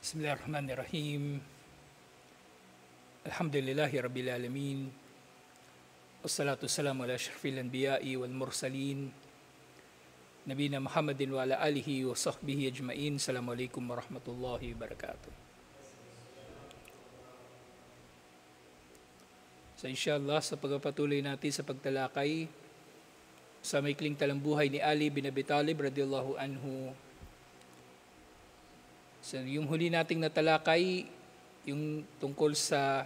Bismillahirrahmanirrahim. Alhamdulillahi Rabbil Alamin. Wassalatu wassalamu ala asyrafil anbiya'i wal mursalin. Nabina Muhammadin wa ala alihi wa sahbihi ajma'in. Assalamualaikum warahmatullahi wabarakatuh. So inshallah, sa pagpapatuloy natin sa pagtalakay sa maikling talambuhay ni Ali bin Abi Talib radhiyallahu anhu. So, yung huli nating natalakay, yung tungkol sa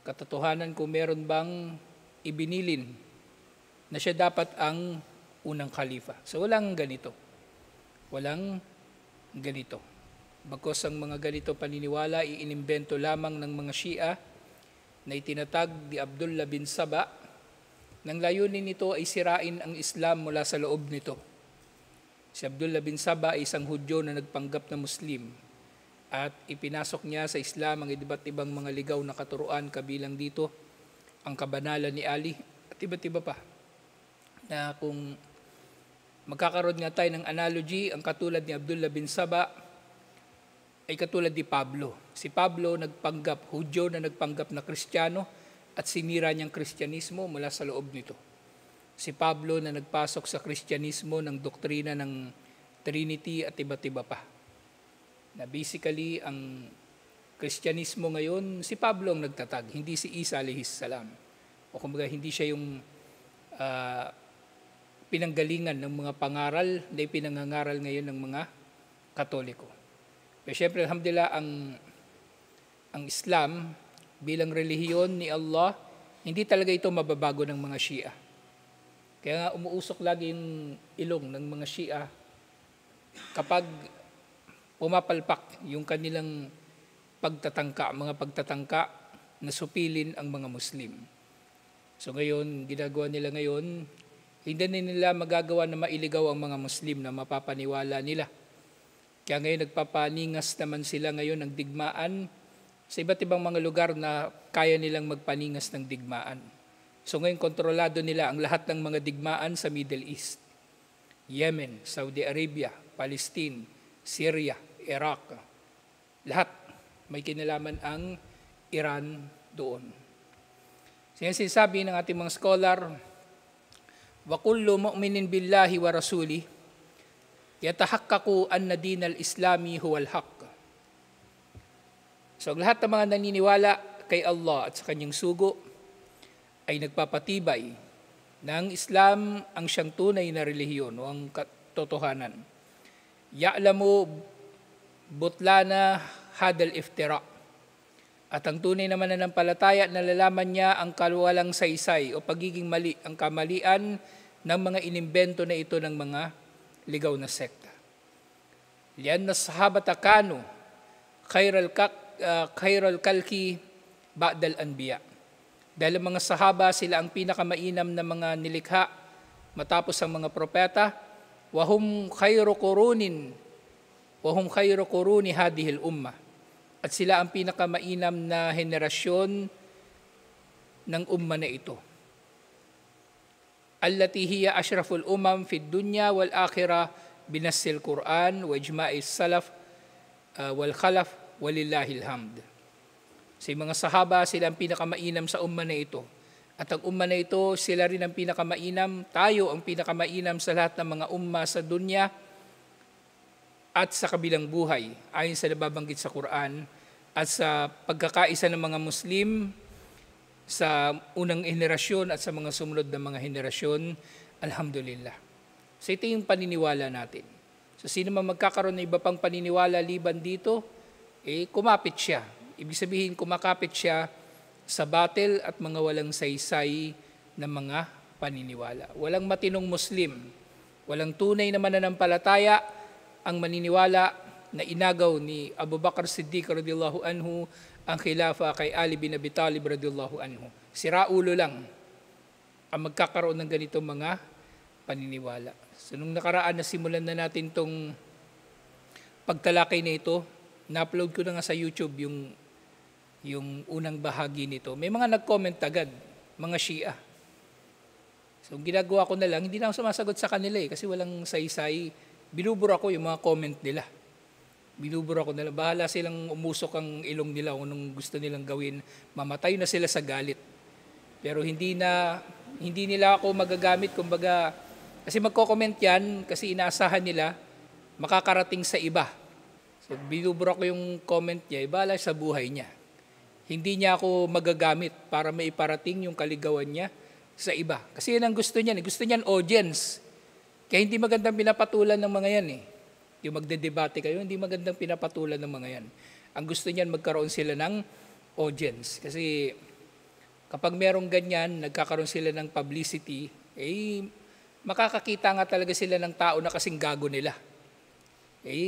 katotohanan kung meron bang ibinilin na siya dapat ang unang khalifa. So, walang ganito. Walang ganito. Bagkus ang mga ganito paniniwala, iinimbento lamang ng mga Shia na itinatag ni Abdullah bin Saba. Nang layunin nito ay sirain ang Islam mula sa loob nito. Si Abdullah bin Saba ay isang Hudyo na nagpanggap na Muslim at ipinasok niya sa Islam ang iba't ibang mga ligaw na katuruan, kabilang dito ang kabanalan ni Ali at iba't iba pa. Na kung magkakaroon nga tayo ng analogy, ang katulad ni Abdullah bin Saba ay katulad ni Pablo. Si Pablo nagpanggap, Hudyo na nagpanggap na Kristiyano at sinira niyang Kristyanismo mula sa loob nito. Si Pablo na nagpasok sa Kristyanismo ng doktrina ng Trinity at iba't iba pa. Na basically, ang Kristyanismo ngayon, si Pablo ang nagtatag, hindi si Isa alayhis salam. O kumbaga, hindi siya yung pinanggalingan ng mga pangaral na ipinangangaral ngayon ng mga Katoliko. Pero syempre, alhamdulillah, ang Islam bilang relihiyon ni Allah, hindi talaga ito mababago ng mga Shia. Kaya nga umuusok lagi yung ilong ng mga Shia kapag pumapalpak yung kanilang mga pagtatangka na supilin ang mga Muslim. So ngayon, ginagawa nila ngayon, hindi nila magagawa na mailigaw ang mga Muslim na mapapaniwala nila. Kaya ngayon nagpapaningas naman sila ngayon ng digmaan sa iba't ibang mga lugar na kaya nilang magpaningas ng digmaan. So ngayon kontrolado nila ang lahat ng mga digmaan sa Middle East. Yemen, Saudi Arabia, Palestine, Syria, Iraq. Lahat may kinalaman ang Iran doon. Sinasabi ng ating mga scholar, wa kullu mu'minin billahi wa rasuli yatahaqqaqu anna dinal islami huwal haqq. So lahat ng mga naniniwala kay Allah at sa kanyang sugo ay nagpapatibay ng Islam ang siyang tunay na relihiyon o ang katotohanan. Ya'lamu butlana hadal iftira. At ang tunay na mananampalataya, nalalaman niya ang kawalang saysay o pagiging mali, ang kamalian ng mga inimbento na ito ng mga ligaw na sekta. Lian na sahabata kanu khairal kalki ba'dal anbiya. Dahil ang mga sahaba, sila ang pinakamainam na mga nilikha matapos ang mga propeta. Wahum khairu quruni hadihil ummah. At sila ang pinakamainam na henerasyon ng umma na ito. Allati hiya ashraful umam fid dunya wal akhirah binassil Quran wa ijma'is salaf wal khalaf walillahil hamd. Sa mga sahaba, sila ang pinakamainam sa umma na ito. At ang umma na ito, sila rin ang pinakamainam, tayo ang pinakamainam sa lahat ng mga umma sa dunya at sa kabilang buhay, ayon sa nababanggit sa Quran at sa pagkakaisa ng mga Muslim sa unang henerasyon at sa mga sumunod na mga henerasyon, alhamdulillah. So ito yung paniniwala natin. So sino man magkakaroon ng iba pang paniniwala liban dito, kumapit siya. Ibig sabihin, kumakapit siya sa batil at mga walang saysay na mga paniniwala. Walang matinong Muslim, walang tunay na mananampalataya ang maniniwala na inagaw ni Abu Bakr Siddiq radhiyallahu anhu ang khilafa kay Ali bin Abi Talib radhiyallahu anhu. Siraulo lang ang magkakaroon ng ganitong mga paniniwala. So nung nakaraan na simulan na natin tong pagtalakay na ito, na-upload ko na nga sa YouTube yung unang bahagi nito. May mga nag-comment agad, mga Shia. So ginagawa ko na lang, hindi na ako sumasagot sa kanila kasi walang saysay. Binubura ko yung mga comment nila. Binubura ko nila. Bahala silang umusok ang ilong nila kung anong gusto nilang gawin. Mamatay na sila sa galit. Pero hindi nila ako magagamit. Kumbaga, kasi magko-comment yan kasi inaasahan nila makakarating sa iba. So, binubura ko yung comment niya. Bahala sa buhay niya. Hindi niya ako magagamit para maiparating yung kaligawan niya sa iba. Kasi yan ang gusto niya. Gusto niyan audience. Kaya hindi magandang pinapatulan ng mga yan eh. Yung magdedebate kayo, hindi magandang pinapatulan ng mga yan. Ang gusto niyan magkaroon sila ng audience. Kasi kapag merong ganyan, nagkakaroon sila ng publicity, makakakita nga talaga sila ng tao na kasing gago nila.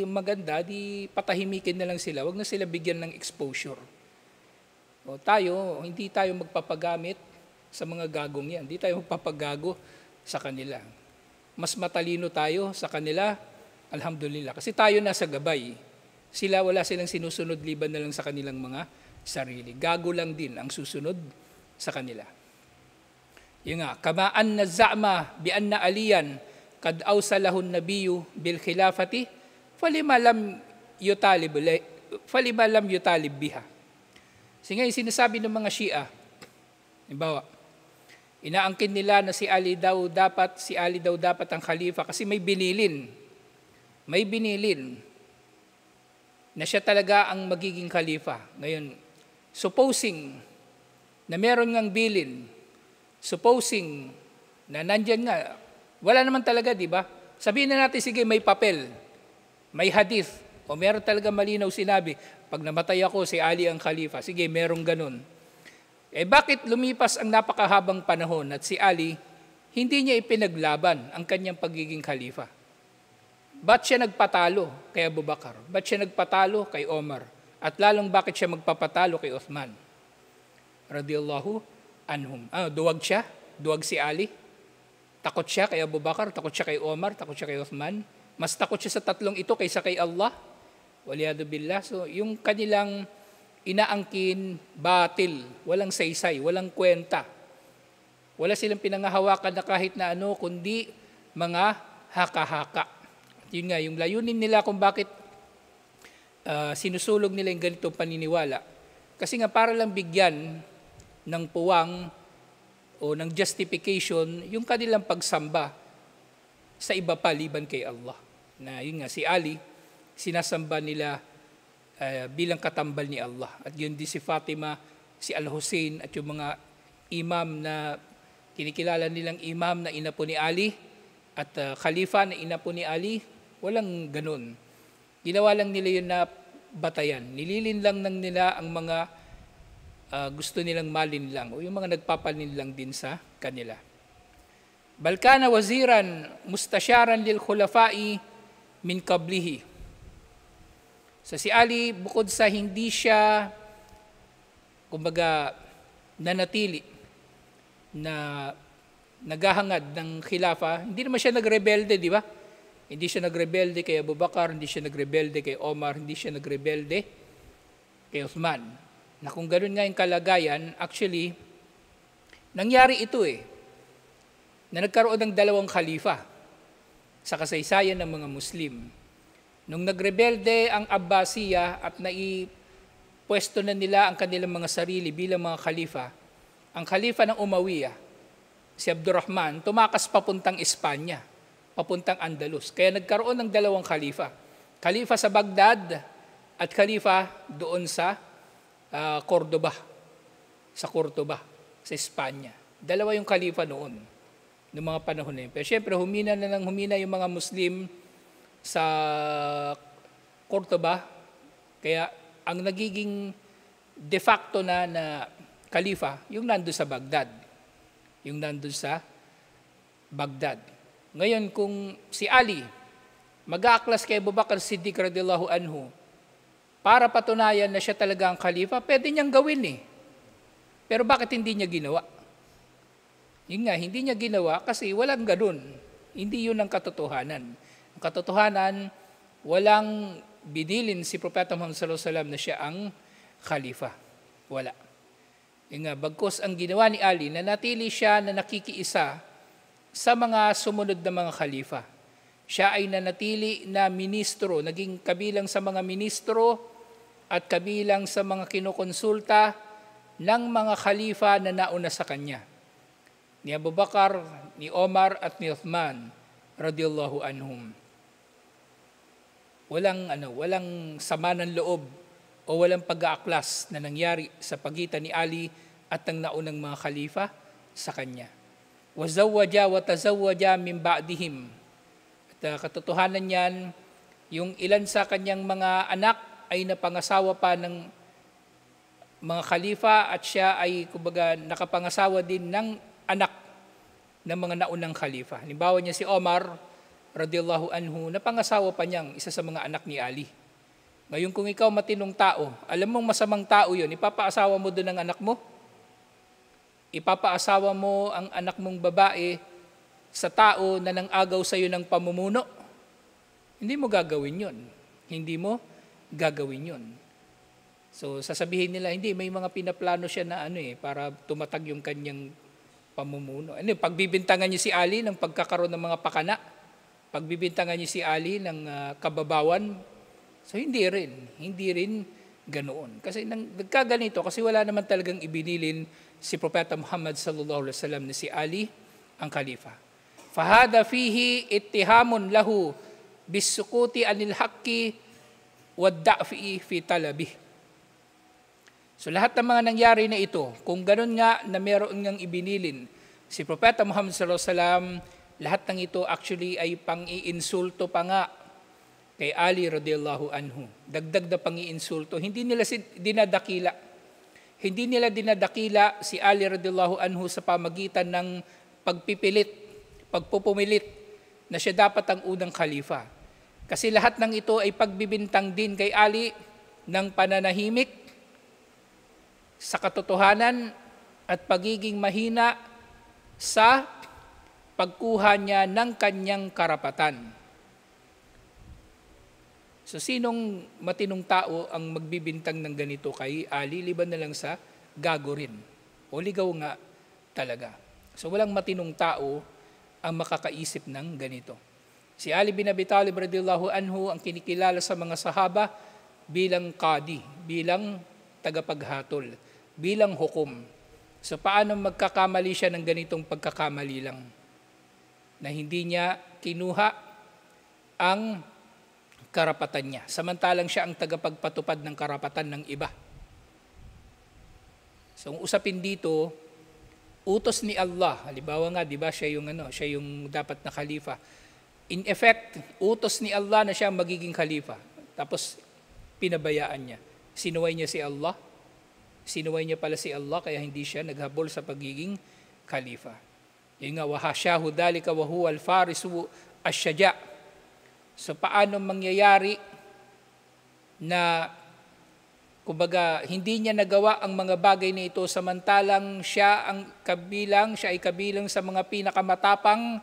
Maganda, di patahimikin na lang sila. Huwag na sila bigyan ng exposure. Hindi tayo magpapagamit sa mga gagong yan. Hindi tayo magpapagago sa kanila. Mas matalino tayo sa kanila, alhamdulillah. Kasi tayo nasa gabay. Wala silang sinusunod liban na lang sa kanilang mga sarili. Gago lang din ang susunod sa kanila. Yung nga, kamaan na za'ma bi anna aliyan kad awsalahun nabiyu bil khilafati falima lam yutalib biha. Kasi ngayon sinasabi ng mga Shia, halimbawa, inaangkin nila na si Ali daw dapat ang khalifa kasi may binilin na siya talaga ang magiging khalifa. Ngayon, supposing na meron ngang bilin, supposing na nandyan nga, wala naman talaga, di ba? Sabihin na natin, sige, may papel, may hadith, o meron talaga malinaw sinabi, pag namatay ako, si Ali ang khalifa. Sige, merong ganun. Bakit lumipas ang napakahabang panahon at si Ali, hindi niya ipinaglaban ang kanyang pagiging khalifa? Ba't siya nagpatalo kay Abu Bakar? Ba't siya nagpatalo kay Omar? At lalong bakit siya magpapatalo kay Uthman? Radiyallahu anhum. Duwag siya? Duwag si Ali? Takot siya kay Abu Bakar? Takot siya kay Omar? Takot siya kay Uthman? Mas takot siya sa tatlong ito kaysa kay Allah? Waliyadu billah. So, yung kanilang inaangkin, batil, walang saysay, walang kwenta. Wala silang pinangahawakan na kahit na ano, kundi mga haka-haka. Yun nga, yung layunin nila kung bakit sinusulog nila yung ganitong paniniwala. Kasi nga para lang bigyan ng puwang o ng justification yung kanilang pagsamba sa iba pa liban kay Allah. Na yun nga, si Ali, sinasamba nila bilang katambal ni Allah. At yun din si Fatima, si Al-Hussein at yung mga imam na kinikilala nilang imam na ina po ni Ali at khalifa na ina po ni Ali. Walang ganun. Ginawa lang nila yun na batayan. Nililin lang ng nila ang mga gusto nilang malinlang o yung mga nagpapalinlang din sa kanila. Balkana waziran mustasyaran lil khulafai min qablihi. So si Ali, bukod sa hindi siya kumbaga nanatili na naghahangad ng khilafa, hindi naman siya nagrebelde, di ba? Hindi siya nagrebelde kay Abu Bakar, hindi siya nagrebelde kay Omar, hindi siya nagrebelde kay Uthman. Na kung gano'n nga yung kalagayan, actually, nangyari ito na nagkaroon ng dalawang khalifa sa kasaysayan ng mga Muslim. Nung nagrebelde ang Abbasiya at naipwesto na nila ang kanilang mga sarili bilang mga khalifa, ang khalifa ng Umayyah, si Abdurrahman, tumakas papuntang Espanya, papuntang Andalus. Kaya nagkaroon ng dalawang khalifa. Khalifa sa Baghdad at khalifa doon sa Cordoba. Sa Cordoba, sa Espanya. Dalawa yung khalifa noong mga panahon na yun. Pero syempre, humina yung mga Muslim sa Cordoba. Kaya ang nagiging de facto na khalifa, yung nandun sa Baghdad. Ngayon, kung si Ali mag-aaklas kay Abu Bakar Siddiq radiyallahu anhu para patunayan na siya talaga ang khalifa, pwede niyang gawin Pero bakit hindi niya ginawa? Yun nga, hindi niya ginawa kasi walang ganun. Hindi yun ang katotohanan. Ang katotohanan, walang binilin si Propeta Muhammad sallallahu alaihi wasallam na siya ang khalifa. Wala. Yun nga, bagkus ang ginawa ni Ali, na natili siya na nakikiisa sa mga sumunod na mga khalifa. Siya ay nanatili na ministro, naging kabilang sa mga ministro at kabilang sa mga kinukonsulta ng mga khalifa na nauna sa kanya. Ni Abu Bakar, ni Omar at ni Uthman radiyallahu anhum. Walang sama ng loob o walang pag-aaklas na nangyari sa pagitan ni Ali at ng naunang mga khalifa sa kanya. Wazawwaja wa tazawwaja min ba'dihim. At katotohanan niyan, yung ilan sa kanyang mga anak ay napangasawa pa ng mga khalifa at siya ay kumbaga nakapangasawa din ng anak ng mga naunang khalifa. Halimbawa niya si Omar radiyallahu anhu, napangasawa pa niyang isa sa mga anak ni Ali. Ngayon kung ikaw matinong tao, alam mong masamang tao yun, ipapaasawa mo doon ang anak mo? Ipapaasawa mo ang anak mong babae sa tao na nang-agaw sa iyo ng pamumuno? Hindi mo gagawin yun. Hindi mo gagawin yun. So sasabihin nila, hindi, may mga pinaplano siya na para tumatag yung kanyang pamumuno. Pagbibintangan niyo si Ali ng pagkakaroon ng mga pakana, pagbibintangan niyo si Ali ng kababawan, so hindi rin ganoon. Kasi nagkaganito, kasi wala naman talagang ibinilin si Propeta Muhammad sallallahu alaihi wasallam na si Ali ang khalifa. Fahada fihi ittihamun lahu bisukuti anil haqqi wadda'fi fi talabi. So lahat ng mga nangyari na ito, kung ganoon nga na meron ngang ibinilin si Propeta Muhammad sallallahu alaihi wasallam, lahat ng ito actually ay pang-iinsulto pa nga kay Ali radiyallahu anhu. Dagdag na pang-iinsulto. Hindi nila dinadakila. Hindi nila dinadakila si Ali radiyallahu anhu sa pamagitan ng pagpupumilit na siya dapat ang unang khalifa. Kasi lahat ng ito ay pagbibintang din kay Ali ng pananahimik sa katotohanan at pagiging mahina sa pagkuha niya ng kanyang karapatan. So sinong matinong tao ang magbibintang ng ganito kay Ali, liban na lang sa gago rin o ligaw nga talaga. So walang matinong tao ang makakaisip ng ganito. Si Ali bin Abi Talib radhiyallahu anhu ang kinikilala sa mga sahaba bilang qadi, bilang tagapaghatol, bilang hukom. So paano magkakamali siya ng ganitong pagkakamali lang? Na hindi niya kinuha ang karapatan niya. Samantalang siya ang tagapagpatupad ng karapatan ng iba. So ang usapin dito, utos ni Allah. Halimbawa nga, di ba, siya yung dapat na khalifa. In effect, utos ni Allah na siya ang magiging khalifa. Tapos pinabayaan niya. Sinuway niya si Allah. Sinuway niya pala si Allah kaya hindi siya naghabol sa pagiging khalifa. Yung nga, wahasyahu dalika wa huwa al-farisu asyaja. So paano mangyayari na kumbaga hindi niya nagawa ang mga bagay na ito samantalang siya ay kabilang sa mga pinakamatapang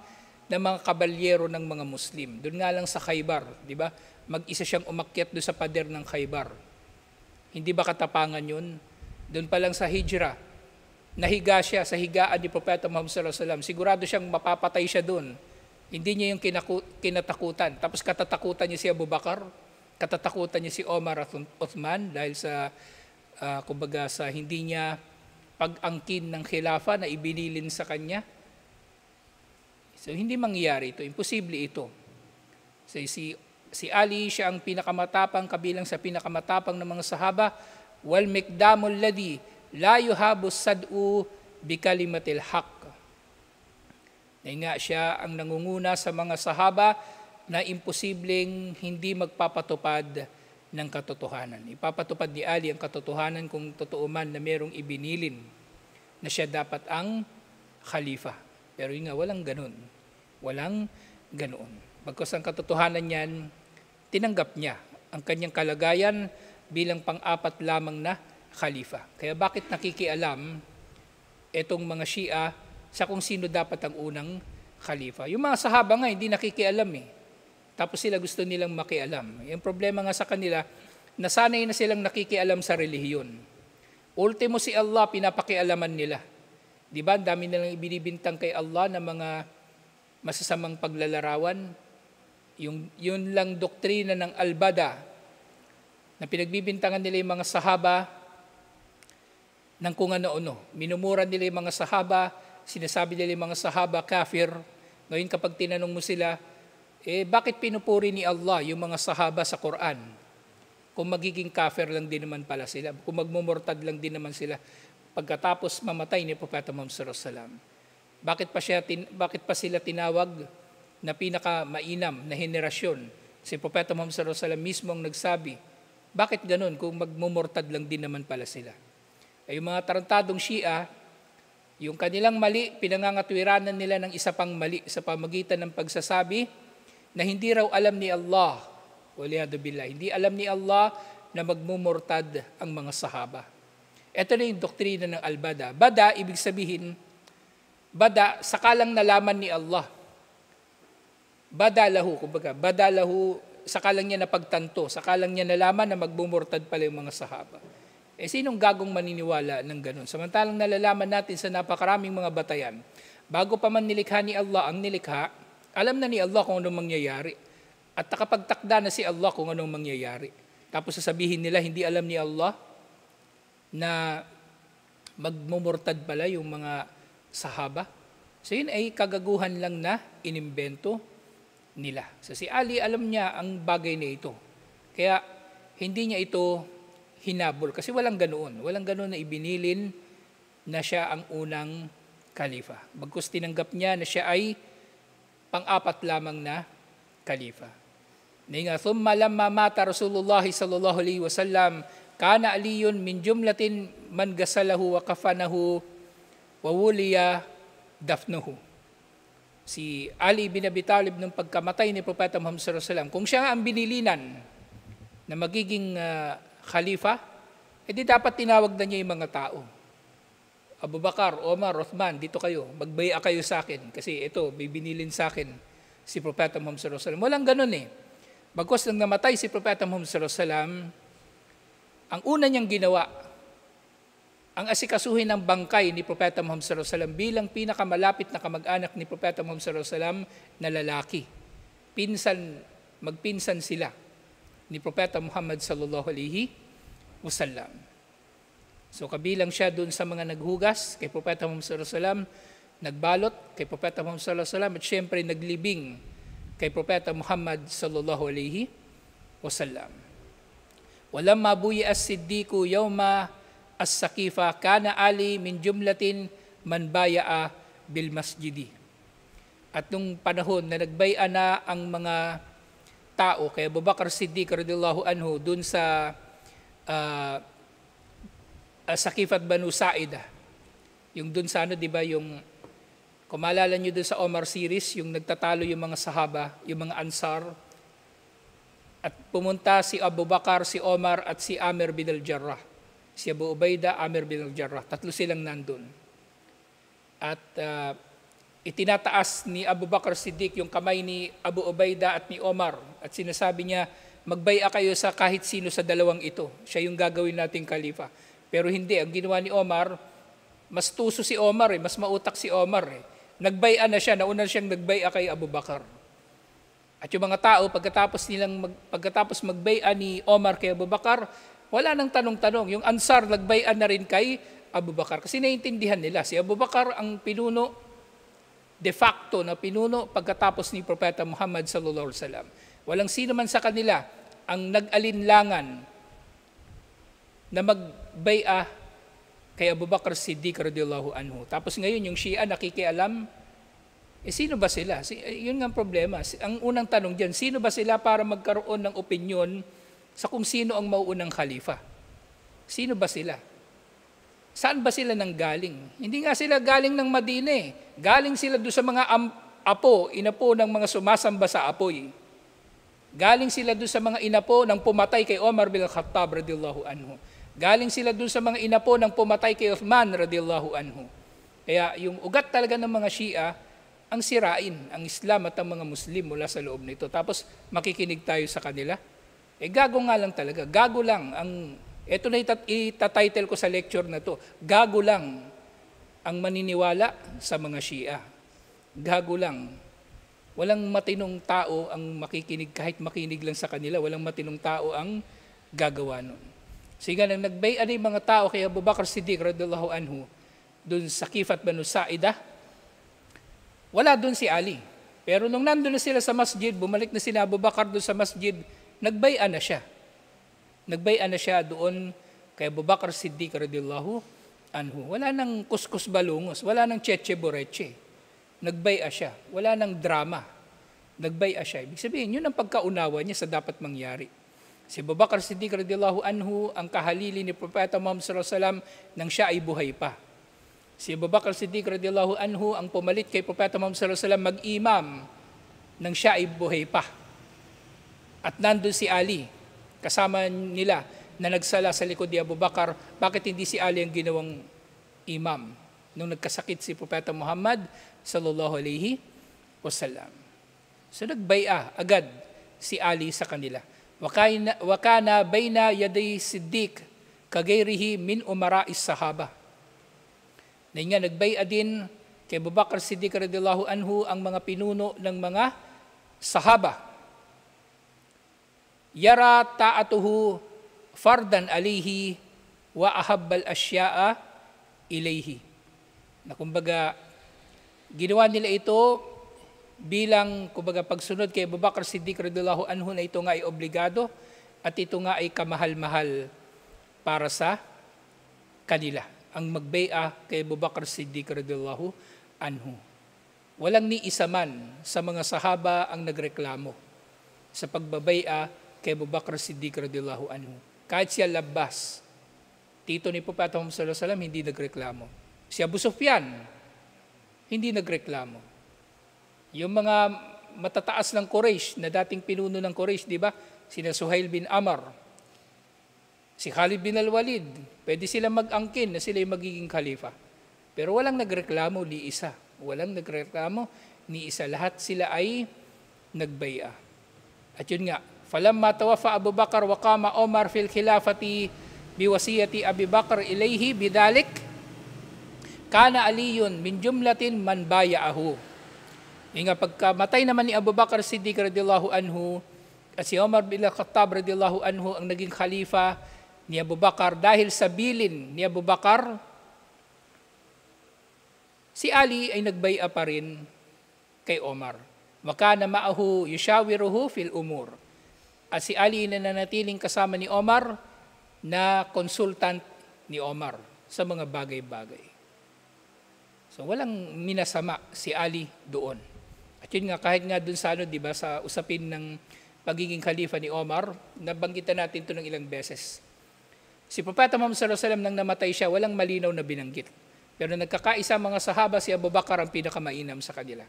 na mga kabalyero ng mga Muslim. Doon nga lang sa Khaybar, di ba? Mag-isa siyang umakyat doon sa pader ng Khaybar. Hindi ba katapangan yun? Doon pa lang sa Hijrah, nahiga siya sa higaan ni Propeta Muhammad sallallahu alaihi wasallam. Sigurado siyang mapapatay siya doon. Hindi niya yung kinatakutan. Tapos katatakutan niya si Abu Bakar, katatakutan niya si Omar at Uthman dahil sa kumbaga sa hindi niya pag-angkin ng khilafa na ibinilin sa kanya. So hindi mangyayari ito, imposible ito. So, si Ali siya ang pinakamatapang kabilang sa pinakamatapang ng mga sahaba, wal miqdamul ladhi la yuhabu sad'u bi kalimatil haqq. Nga siya ang nangunguna sa mga sahaba na imposibleng hindi magpapatupad ng katotohanan. Ipapatupad ni Ali ang katotohanan kung totoo man na merong ibinilin na siya dapat ang khalifa. Pero yun nga, walang ganun. Walang ganoon. Bagkus ang katotohanan niyan, tinanggap niya ang kanyang kalagayan bilang pang-apat lamang na khalifa. Kaya bakit nakikialam itong mga Shia sa kung sino dapat ang unang khalifa? Yung mga sahaba nga hindi nakikialam eh. Tapos sila gusto nilang makialam. Yung problema nga sa kanila, nasanay na silang nakikialam sa relihiyon. Ultimo si Allah, pinapakialaman nila. Di ba? Dami nilang ibinibintang kay Allah na mga masasamang paglalarawan. Yun lang doktrina ng Al-Bada na pinagbibintangan nila yung mga sahaba ng kung ano-ano. Minumura nila yung mga sahaba, sinasabi nila yung mga sahaba kafir. Ngayon kapag tinanong mo sila, bakit pinupuri ni Allah yung mga sahaba sa Quran? Kung magiging kafir lang din naman pala sila, kung magmumurtad lang din naman sila pagkatapos mamatay ni Propeta Muhammad sallallahu alaihi wasallam. Bakit pa sila tinawag na pinaka-mainam na henerasyon? Si Propeta Muhammad sallallahu alaihi wasallam mismo ang nagsabi, bakit ganun kung magmumurtad lang din naman pala sila? Ay yung mga tarantadong Shia, yung kanilang mali, pinangangatwiranan nila ng isa pang mali sa pamagitan ng pagsasabi na hindi raw alam ni Allah, waliyadu billah, hindi alam ni Allah na magmumurtad ang mga sahaba. Ito na yung doktrina ng Al-Bada. Bada, ibig sabihin, bada, sakalang nalaman ni Allah. Bada lahu, kumbaga, bada lahu, sakalang niya napagtanto, sakalang niya nalaman na magmumurtad pala yung mga sahaba. Sinong gagong maniniwala ng ganun? Samantalang nalalaman natin sa napakaraming mga batayan, bago pa man nilikha ni Allah ang nilikha, alam na ni Allah kung anong mangyayari. At nakapagtakda na si Allah kung anong mangyayari. Tapos sasabihin nila, hindi alam ni Allah na magmumurtad pala yung mga sahaba. So yun ay kagaguhan lang na inimbento nila. So si Ali, alam niya ang bagay na ito. Kaya hindi niya ito hinabol. Kasi walang ganoon. Walang ganoon na ibinilin na siya ang unang kalifa. Bagkus tinanggap niya na siya ay pang-apat lamang na kalifa. Thumma lamma mata Rasulullah sallallahu alaihi wasallam, kana aliyun min jumlatin man gasalahu wa kafanahu wa wuliya dafnuhu. Si Ali bin Abi Talib nung pagkamatay ni Propeta Muhammad sallallahu alaihi wasallam, kung siya ang binilinan na magiging khalifa, edi dapat tinawag na niya yung mga tao. Abu Bakar, Omar, Uthman, dito kayo, magbaya kayo sa akin kasi ito, bibinilin sa akin si Propeta Muhammad sallallahu alaihi wasallam. Walang ganun eh. Bagkus nang namatay si Propeta Muhammad sallallahu alaihi wasallam, ang una niyang ginawa, ang asikasuhin ng bangkay ni Propeta Muhammad sallallahu alaihi wasallam bilang pinakamalapit na kamag-anak ni Propeta Muhammad sallallahu alaihi wasallam na lalaki. Magpinsan sila ni Propeta Muhammad sallallahu alaihi wasallam. So kabilang siya dun sa mga naghugas kay Propeta Muhammad sallallahu alaihi wasallam, nagbalot kay Propeta Muhammad sallallahu alaihi wasallam, at syempre naglibing kay Propeta Muhammad sallallahu alaihi wasallam. Walamma buya as-siddiqu yawma as-saqifa kana Ali min jumlatin man baya'a bil masjidi. At nung panahon na nagbaya na ang mga tao kay Abu Bakar Siddiq radhiyallahu anhu dun sa Saqifat Banu Sa'idah. Yung dun sa di ba, yung kung maalala nyo dun sa Omar series, yung nagtatalo yung mga sahaba, yung mga ansar. At pumunta si Abu Bakar, si Omar, at si Amir bin al-Jarrah. Si Abu Ubaidah, Amir bin al-Jarrah. Tatlo silang nandun. At itinataas ni Abu Bakar Siddiq yung kamay ni Abu Ubaidah at ni Omar. At sinasabi niya, magbaya kayo sa kahit sino sa dalawang ito. Siya yung gagawin nating kalifa. Pero hindi, ang ginawa ni Omar, mas tuso si Omar, mas mautak si Omar. Nagbaya na siya, nauna siyang nagbaya kay Abu Bakar. At yung mga tao, pagkatapos magbaya ni Omar kay Abu Bakar, wala nang tanong-tanong. Yung Ansar, nagbaya na rin kay Abu Bakar. Kasi naiintindihan nila, si Abu Bakar ang pinuno, de facto na pinuno pagkatapos ni Propeta Muhammad sallallahu alaihi wasallam. Walang sino man sa kanila ang nag-alinlangan na magbaya kay Abu Bakar Siddiq radhiyallahu anhu. Tapos ngayon yung Shia nakikialam, sino ba sila? Yun nga ang problema. Ang unang tanong diyan, sino ba sila para magkaroon ng opinyon sa kung sino ang mauunang khalifa? Sino ba sila? Saan ba sila nanggaling? Hindi nga sila galing ng Madina eh. Galing sila doon sa mga inapo ng mga sumasamba sa apoy. Galing sila doon sa mga inapo ng pumatay kay Omar bin Khattab radhiyallahu anhu. Galing sila doon sa mga inapo ng pumatay kay Uthman radhiyallahu anhu. Kaya yung ugat talaga ng mga Shia, ang sirain ang Islam at ang mga Muslim mula sa loob nito. Tapos makikinig tayo sa kanila. Gago nga lang talaga. Gago lang. Ito na itatitle ko sa lecture na to. Gago lang ang maniniwala sa mga Shia. Gago lang. Walang matinong tao ang makikinig, kahit makinig lang sa kanila, walang matinong tao ang gagawa nun. Sige nang nagbay yung mga tao kay Abu Bakr Siddiq radhiyallahu anhu dun sa Kifat Banu Sa'idah, wala dun si Ali. Pero nung nandun na sila sa masjid, bumalik na sila Abu Bakr dun sa masjid, nagbaya na siya. Nagbaya na siya doon kay Abu Bakr Siddiq radhiyallahu anhu. Wala nang kuskus balungos, wala nang cheche boreche. Nagbaya siya, wala nang drama. Nagbaya siya. Ibig sabihin, yun ang pagkaunawa niya sa dapat mangyari. Si Abu Bakr Siddiq radhiyallahu anhu ang kahalili ni Propeta Muhammad sallallahu alaihi wasallam nang siya ay buhay pa. Si Abu Bakr Siddiq radhiyallahu anhu ang pumalit kay Propeta Muhammad sallallahu alaihi wasallam mag-imam nang siya ay buhay pa. At nandun si Ali, kasama nila na nagsala sa likod ni Abu Bakr. Bakit hindi si Ali ang ginawang imam nung nagkasakit si Propeta Muhammad sallallahu alaihi wasallam? So nagbaya agad si Ali sa kanila. Wakana bayna yaday Siddiq kagayrihi min umara'is sahaba. Na nga nagbaya din kay Abu Bakr Siddiq radhiyallahu anhu ang mga pinuno ng mga sahaba. Yara ta'atuhu fardan alayhi wa ahabbal asya'a ilayhi. Na kumbaga, ginawa nila ito bilang kumbaga pagsunod kay Abu Bakr Siddiq radhiyallahu anhu na ito nga ay obligado at ito nga ay kamahal-mahal para sa kanila. Ang magbaya kay Abu Bakr Siddiq radhiyallahu anhu. Walang ni isa man sa mga sahaba ang nagreklamo sa pagbabaya kay Abu Bakr Siddiq radhiyallahu anhu. Kahit siya labas, tito ni Propeta Muhammad sallallahu alaihi wasallam, hindi nagreklamo. Si Abu Sufyan, hindi nagreklamo. Yung mga matataas ng Quraysh, na dating pinuno ng Quraysh, di ba? Sina Suhail bin Amr, si Khalid bin al-Walid, pwede silang mag-angkin na sila yung magiging khalifa. Pero walang nagreklamo ni isa. Walang nagreklamo ni isa. Lahat sila ay nagbaya. At yun nga, falamma tawafa Abu Bakr wa qama Omar fil khilafati biwasiyati Abi Bakr ilayhi bidalik kana aliyun min jumlatin man baya'ahu. Nga pagkamatay naman ni Abu Bakr Siddiq radhiyallahu anhu at si Omar bin Khattab radhiyallahu anhu ang naging khalifa ni Abu Bakr, dahil sa bilin ni Abu Bakr, si Ali ay nagbaya pa rin kay Omar. Wa kana ma'ahu yushawiruhu fil umur. At si Ali na nanatiling kasama ni Omar na consultant ni Omar sa mga bagay-bagay. So walang minasama si Ali doon. At yun nga, kahit nga doon sa di ba, sa usapin ng pagiging khalifa ni Omar, nabanggitan natin ito ng ilang beses. Si Propeta Muhammad sallallahu alaihi wasallam nang namatay siya, walang malinaw na binanggit. Pero nagkakaisa mga sahaba, si Abu Bakr ang pinakamainam sa kanila.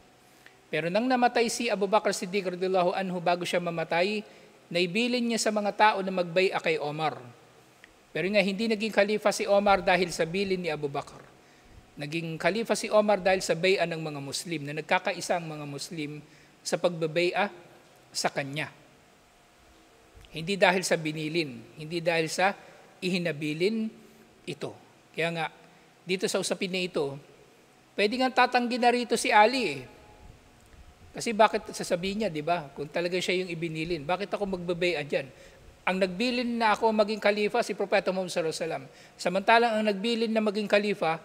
Pero nang namatay si Abu Bakr Siddiq radhiyallahu anhu, bago siya mamatay, naibilin niya sa mga tao na magbaya kay Omar. Pero nga hindi naging khalifa si Omar dahil sa bilin ni Abu Bakr. Naging khalifa si Omar dahil sa baya ng mga Muslim, na nagkakaisa ang mga Muslim sa pagbabaya sa kanya. Hindi dahil sa binilin, hindi dahil sa ihinabilin ito. Kaya nga, dito sa usapin na ito, pwede nga tatanggi na rito si Ali. Kasi bakit sasabihin niya, di ba? Kung talaga siya yung ibinilin, bakit ako magbabaya dyan? Ang nagbilin na ako maging khalifa, si Propeta Muhammad sallallahu alaihi wasallam. Samantalang ang nagbilin na maging khalifa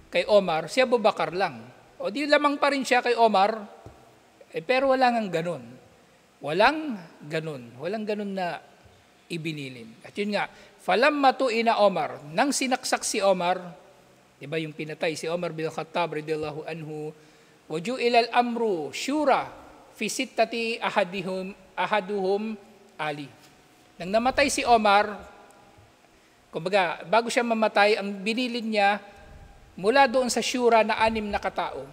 kay Omar, si Abu Bakr lang. O di lamang pa rin siya kay Omar, pero wala nang ganun. Walang ganun na ibinilin. At yun nga, falamma tu'ina Omar, nang sinaksak si Omar, di ba yung pinatay si Omar bin Khattab radhiyallahu anhu, waju'ila al-amru syura fi sittati ahaduhum Ali. Nang namatay si Omar, kumbaga, bago siya mamatay, ang binilin niya mula doon sa syura na 6 na katao.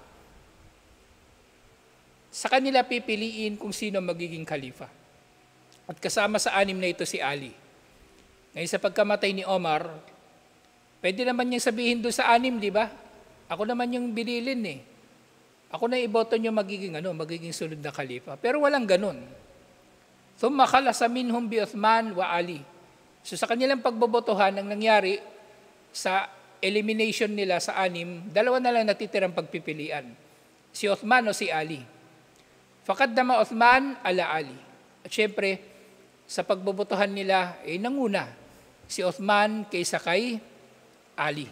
Sa kanila pipiliin kung sino magiging khalifa. At kasama sa 6 na ito si Ali. Ngayon sa pagkamatay ni Omar, pwede naman niyang sabihin doon sa 6, di ba? Ako naman yung binilin eh. Ako na iboto niyo magiging sunod na khalifa. Pero walang ganun. Thumma khalasa minhum bi Uthman wa Ali. So sa kanilang pagbobotohan, ang nangyari sa elimination nila sa 6, 2 na lang natitirang pagpipilian. Si Uthman o si Ali. Faqaddama Uthman ala Ali. At syempre, sa pagbobotohan nila, nanguna si Uthman kaysa kay Ali.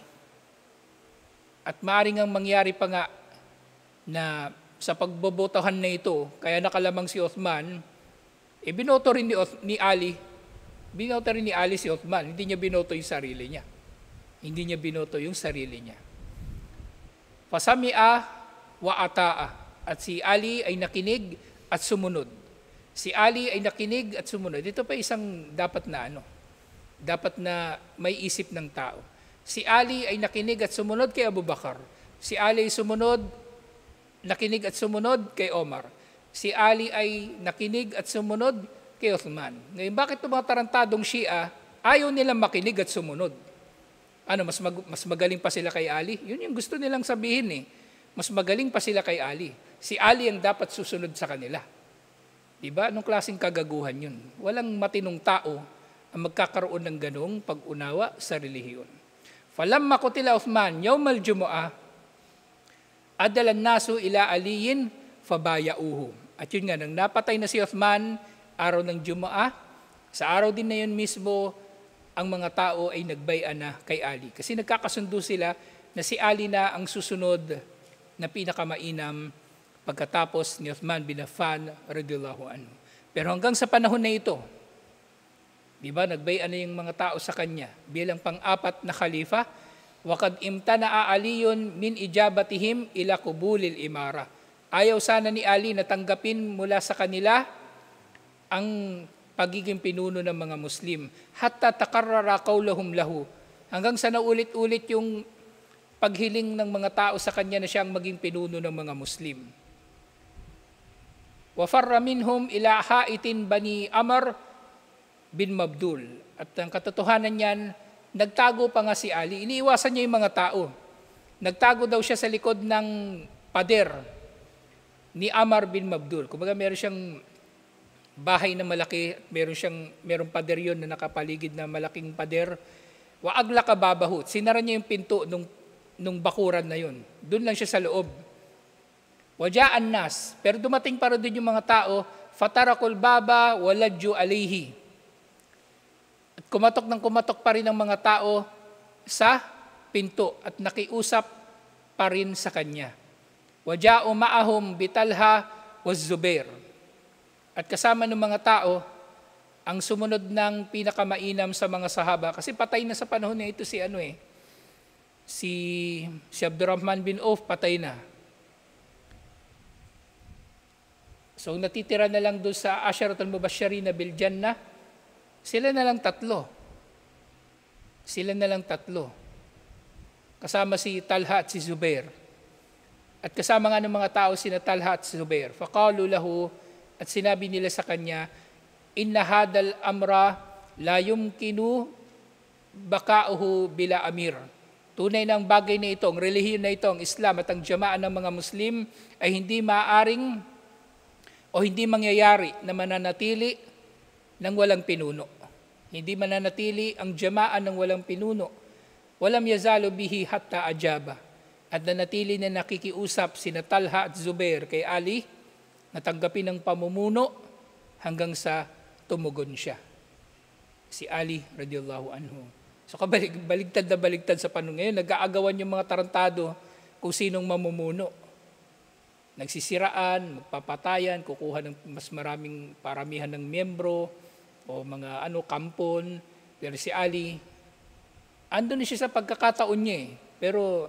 At maaring ang mangyari pa nga na sa pagbobotohan na ito, kaya nakalamang si Uthman, binoto rin ni Ali, binoto rin ni Ali si Uthman, hindi niya binoto yung sarili niya. Hindi niya binoto yung sarili niya. Fasami'a wa ata'a. At si Ali ay nakinig at sumunod. Si Ali ay nakinig at sumunod. Ito pa isang dapat na may isip ng tao. Si Ali ay nakinig at sumunod kay Abu Bakar. Si Ali ay nakinig at sumunod kay Omar. Si Ali ay nakinig at sumunod kay Uthman. Ngayon, bakit mga tarantadong Shia ayaw nilang makinig at sumunod? Mas magaling pa sila kay Ali? Yun yung gusto nilang sabihin . Mas magaling pa sila kay Ali. Si Ali ang dapat susunod sa kanila. Diba? Anong klaseng kagaguhan yun? Walang matinong tao ang magkakaroon ng ganong pag-unawa sa relihiyon. Falamma qutila Uthman yawmal jumu'ah adalan nasu ila aliyin fabayauhu. At yun nga, nang napatay na si Uthman, araw ng Jumu'ah, sa araw din na yun mismo, ang mga tao ay nagbaya na kay Ali. Kasi nagkakasundo sila na si Ali na ang susunod na pinakamainam pagkatapos ni Uthman bin Affan radhiyallahu anhu. Pero hanggang sa panahon na ito, di ba, nagbaya na yung mga tao sa kanya bilang pang-apat na khalifa, waqad imtana'a Aliyun min ijabatihim ila qubulil imara. Ayaw sana ni Ali na tanggapin mula sa kanila ang pagiging pinuno ng mga Muslim. Hatta takarrara qawlahum lahu. Hanggang sa naulit-ulit yung paghiling ng mga tao sa kanya na siyang maging pinuno ng mga Muslim. Wa farra minhum ila haitin bani Amr bin Mabdul. At ang katotohanan niyan, nagtago pa nga si Ali. Iniiwasan niya yung mga tao. Nagtago daw siya sa likod ng pader ni Amr bin Mabdul. Kumbaga meron siyang bahay na malaki, merong pader yun na nakapaligid na malaking pader. Wa agla ka babahut. Sinara niya yung pinto nung bakuran na yun. Doon lang siya sa loob. Waja'an nas. Pero dumating para doon yung mga tao, fatarakul baba waladju alayhi. At kumatok pa rin ang mga tao sa pinto at nakiusap pa rin sa kanya. Waja'u ma'ahum bitalha was Zubair. At kasama ng mga tao, ang sumunod ng pinakamainam sa mga sahaba, kasi patay na sa panahon na ito si Abdurrahman bin Auf, patay na. So natitira na lang doon sa Asharatul Mubashirin bil Jannah, sila na lang tatlo. Kasama si Talha at si Zubair. At kasama nga ng mga tao sina Talha at Zubair. Faqalu lahu, at sinabi nila sa kanya, inna hadal amra la yumkinu bakauhu bila amir. Tunay na ang bagay na ito, ang relihiyon na ito, ang Islam at ang jamaan ng mga Muslim ay hindi maaaring o hindi mangyayari na mananatili ng walang pinuno. Hindi mananatili ang jamaan ng walang pinuno. Walam yazalu bihi hatta ajaba. At nanatili na nakikiusap sina Talha at Zubair kay Ali, natanggapin ng pamumuno hanggang sa tumugon siya. Si Ali radhiyallahu anhu. So baligtad na baligtad sa panahon ngayon, nag-aagawan yung mga tarantado kung sinong mamumuno. Nagsisiraan, magpapatayan, kukuha ng mas paramihan ng miyembro o mga kampon. Pero si Ali, andun siya sa pagkakataon niya . Pero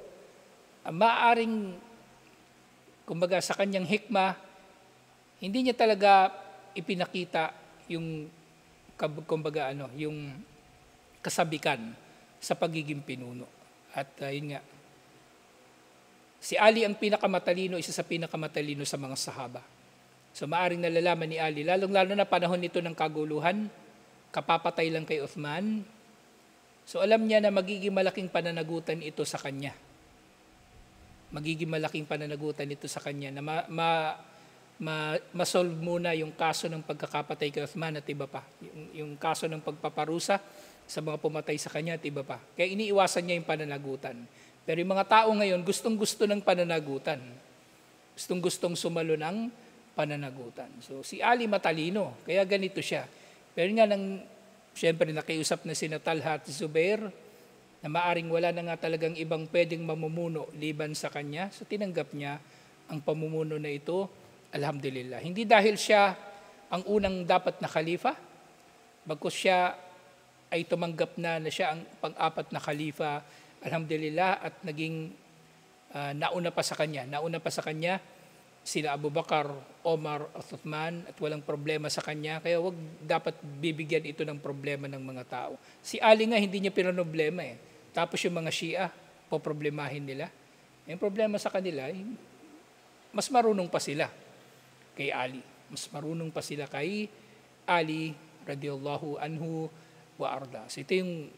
maaring, kumbaga sa kanyang hikmah, hindi niya talaga ipinakita yung yung kasabikan sa pagiging pinuno. At yun nga, si Ali ang pinakamatalino, isa sa pinakamatalino sa mga sahaba. So maaring nalalaman ni Ali, lalong-lalo na panahon nito ng kaguluhan, kapapatay lang kay Uthman. So alam niya na magiging malaking pananagutan ito sa kanya. Magiging malaking pananagutan ito sa kanya na ma-solve muna yung kaso ng pagkakapatay kay Uthman at iba pa. Yung kaso ng pagpaparusa sa mga pumatay sa kanya at iba pa. Kaya iniiwasan niya yung pananagutan. Pero yung mga tao ngayon, gustong-gusto ng pananagutan. Gustong-gustong sumalo ng pananagutan. So si Ali matalino, kaya ganito siya. Pero nga siyempre nakiusap na sina Talha at Zubair na maaring wala na nga talagang ibang pwedeng mamumuno liban sa kanya. So tinanggap niya ang pamumuno na ito, alhamdulillah. Hindi dahil siya ang unang dapat na khalifa, bagkus siya ay tumanggap na siya ang pang-apat na khalifa, alhamdulillah, at naging nauna pa sa kanya sila Abu Bakar, Omar at Uthman, at walang problema sa kanya. Kaya wag dapat bibigyan ito ng problema ng mga tao. Si Ali nga hindi niya pinoproblema eh. Tapos yung mga Shia, poproblemahin nila. Yung problema sa kanila, mas marunong pa sila kay Ali. Mas marunong pa sila kay Ali radiyallahu anhu wa arda. So ito yung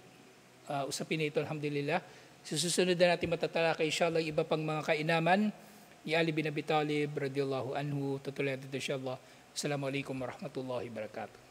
usapin nito, alhamdulillah. Susunod na natin matatalakay inshallah iba pang mga kainaman ni Ali bin Abi Talib radiyallahu anhu. Tutuloy natin inshallah. Assalamualaikum warahmatullahi wabarakatuh.